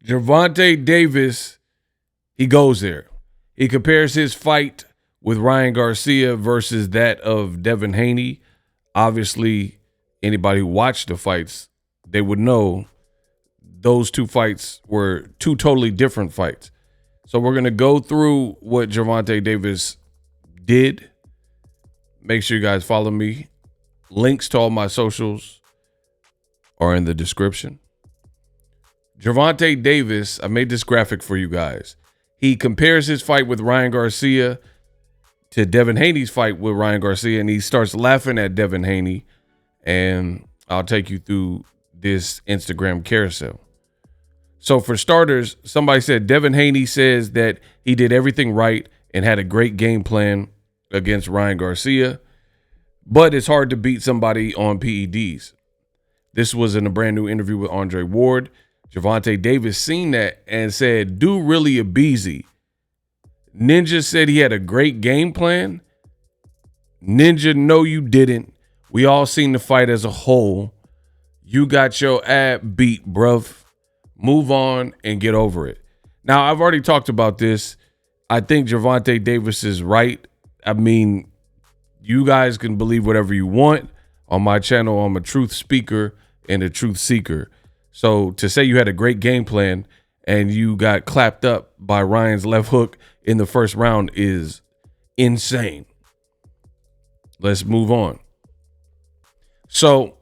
Gervonta Davis, he goes there. He compares his fight with Ryan Garcia versus that of Devin Haney. Obviously, anybody who watched the fights, they would know those two fights were two totally different fights. So we're going to go through what Gervonta Davis did. Make sure you guys follow me. Links to all my socials are in the description. Gervonta Davis, I made this graphic for you guys. He compares his fight with Ryan Garcia to Devin Haney's fight with Ryan Garcia, and he starts laughing at Devin Haney. And I'll take you through this Instagram carousel. So for starters, somebody said Devin Haney says that he did everything right and had a great game plan against Ryan Garcia, but it's hard to beat somebody on PEDs. This was in a brand new interview with Andre Ward. Gervonta Davis seen that and said, "Do really a beezy." Ninja said he had a great game plan. Ninja, no, you didn't. We all seen the fight as a whole. You got your ab beat, bruv. Move on and get over it. Now, I've already talked about this. I think Gervonta Davis is right. I mean, you guys can believe whatever you want. On my channel, I'm a truth speaker and a truth seeker. So to say you had a great game plan and you got clapped up by Ryan's left hook in the first round is insane. Let's move on. So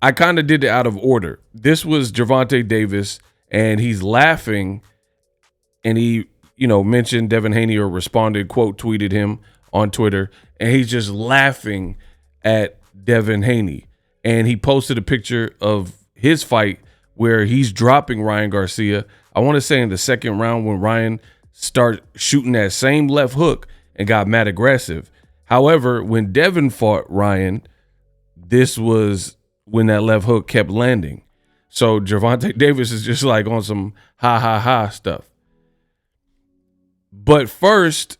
I kind of did it out of order. This was Gervonta Davis, and he's laughing, and he, mentioned Devin Haney or responded, quote, tweeted him on Twitter, and he's just laughing at Devin Haney. And he posted a picture of his fight where he's dropping Ryan Garcia. I want to say in the second round when Ryan started shooting that same left hook and got mad aggressive. However, when Devin fought Ryan, this was when that left hook kept landing. So Gervonta Davis is just like on some ha ha ha stuff. But first,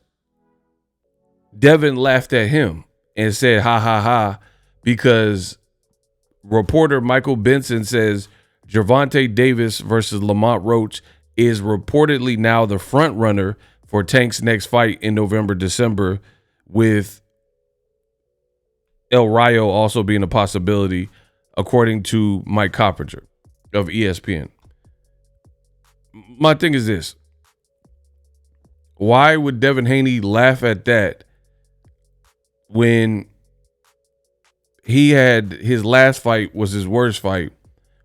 Devin laughed at him and said ha ha ha because reporter Michael Benson says Gervonta Davis versus Lamont Roach is reportedly now the front runner for Tank's next fight in November, December, with El Rayo also being a possibility, according to Mike Coppinger of ESPN. My thing is this. Why would Devin Haney laugh at that when he had his last fight was his worst fight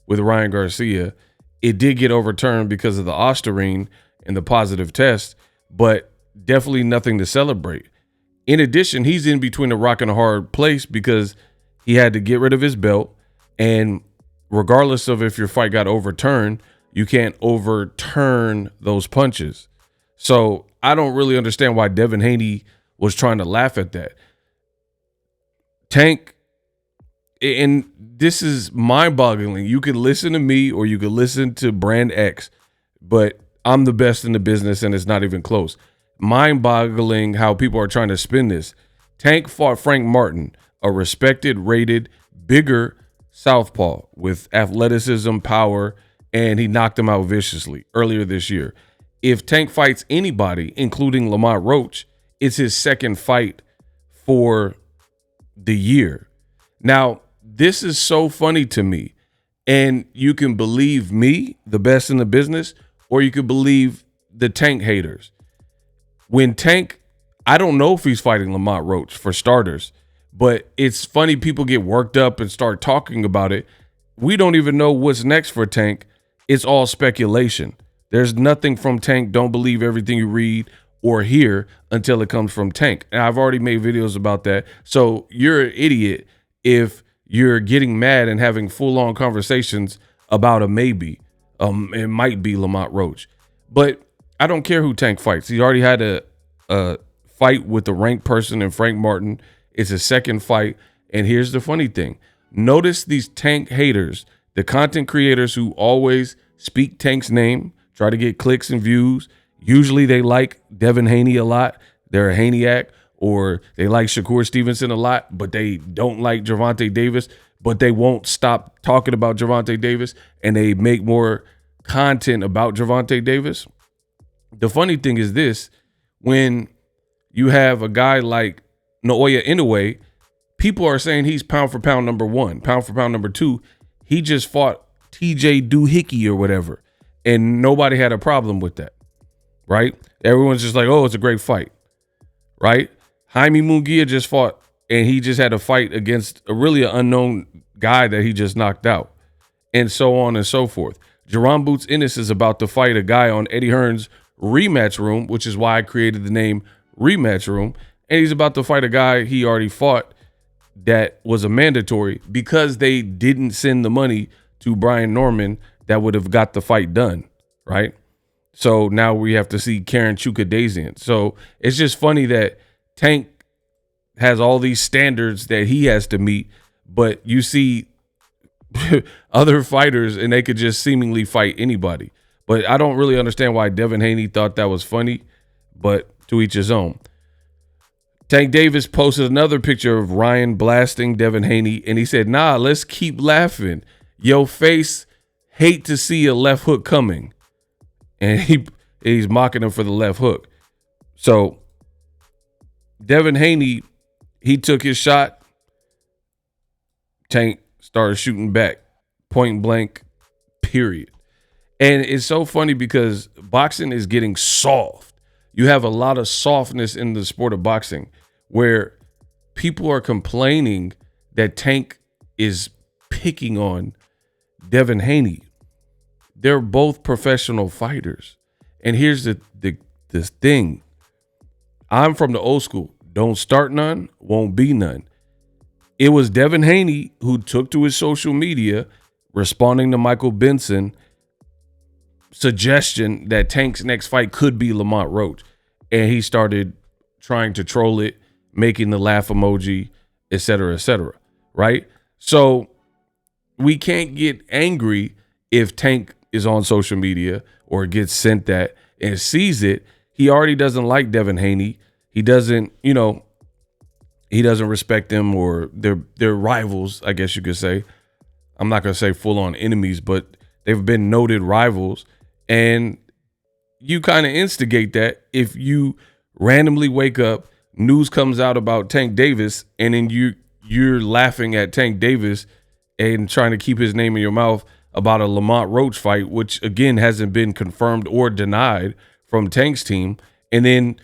with Ryan Garcia? It did get overturned because of the Ostarine and the positive test, but definitely nothing to celebrate. In addition, he's in between a rock and a hard place because he had to get rid of his belt. And regardless of if your fight got overturned, you can't overturn those punches. So I don't really understand why Devin Haney was trying to laugh at that. Tank, and this is mind-boggling. You can listen to me or you can listen to Brand X, but I'm the best in the business and it's not even close. Mind-boggling how people are trying to spin this. Tank fought Frank Martin, a respected, rated, bigger southpaw with athleticism, power, and he knocked him out viciously earlier this year. If Tank fights anybody, including Lamont Roach, it's his second fight for the year. Now, this is so funny to me, and you can believe me, the best in the business, or you could believe the Tank haters. When Tank, I don't know if he's fighting Lamont Roach for starters, but it's funny people get worked up and start talking about it. We don't even know what's next for Tank. It's all speculation. There's nothing from Tank. Don't believe everything you read or hear until it comes from Tank. And I've already made videos about that. So you're an idiot if you're getting mad and having full-on conversations about a maybe. It might be Lamont Roach. But I don't care who Tank fights. He already had a fight with the ranked person in Frank Martin. It's a second fight. And here's the funny thing. Notice these Tank haters, the content creators who always speak Tank's name, try to get clicks and views. Usually they like Devin Haney a lot. They're a Haney-ac. Or they like Shakur Stevenson a lot, but they don't like Gervonta Davis, but they won't stop talking about Gervonta Davis, and they make more content about Gervonta Davis. The funny thing is this, when you have a guy like Naoya Inoue, people are saying he's pound for pound number one, pound for pound number two. He just fought TJ Doohickey or whatever, and nobody had a problem with that, right? Everyone's just like, oh, it's a great fight, right? Jaime Munguia just fought, and he just had a fight against a really unknown guy that he just knocked out, and so on and so forth. Jerron Boots Ennis is about to fight a guy on Eddie Hearn's Rematch Room, which is why I created the name Rematch Room, and he's about to fight a guy he already fought that was a mandatory because they didn't send the money to Brian Norman that would have got the fight done, right? So now we have to see Karen Chukadasian. So it's just funny that Tank has all these standards that he has to meet, but you see other fighters and they could just seemingly fight anybody. But I don't really understand why Devin Haney thought that was funny, but to each his own. Tank Davis posted another picture of Ryan blasting Devin Haney, and he said, nah, let's keep laughing. Yo face, hate to see a left hook coming. And he's mocking him for the left hook. So Devin Haney, he took his shot. Tank started shooting back, point blank, period. And it's so funny because boxing is getting soft. You have a lot of softness in the sport of boxing where people are complaining that Tank is picking on Devin Haney. They're both professional fighters. And here's this thing. I'm from the old school. Don't start none, won't be none. It was Devin Haney who took to his social media, responding to Michael Benson suggestion that Tank's next fight could be Lamont Roach. And he started trying to troll it, making the laugh emoji, et cetera, right? So we can't get angry if Tank is on social media or gets sent that and sees it. He already doesn't like Devin Haney. He doesn't, he doesn't respect them, or they're rivals, I guess you could say. I'm not going to say full on enemies, but they've been noted rivals. And you kind of instigate that if you randomly wake up, news comes out about Tank Davis, and then you're laughing at Tank Davis and trying to keep his name in your mouth about a Lamont Roach fight, which again hasn't been confirmed or denied from Tank's team. And then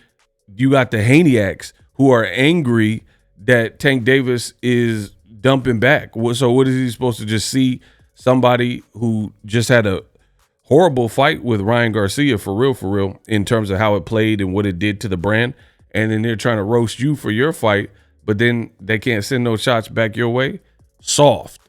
you got the Haniacs who are angry that Tank Davis is dumping back. So what is he supposed to just see somebody who just had a horrible fight with Ryan Garcia for real, in terms of how it played and what it did to the brand, and then they're trying to roast you for your fight, but then they can't send no shots back your way? Soft.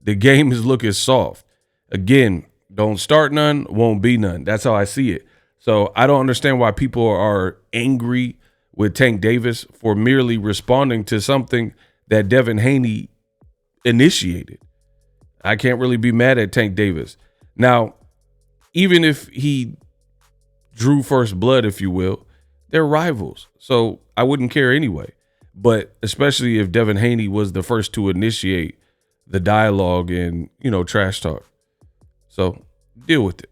The game is looking soft. Again, don't start none, won't be none. That's how I see it. So I don't understand why people are angry with Tank Davis for merely responding to something that Devin Haney initiated. I can't really be mad at Tank Davis. Now, even if he drew first blood, if you will, they're rivals. So I wouldn't care anyway. But especially if Devin Haney was the first to initiate the dialogue and, trash talk. So deal with it.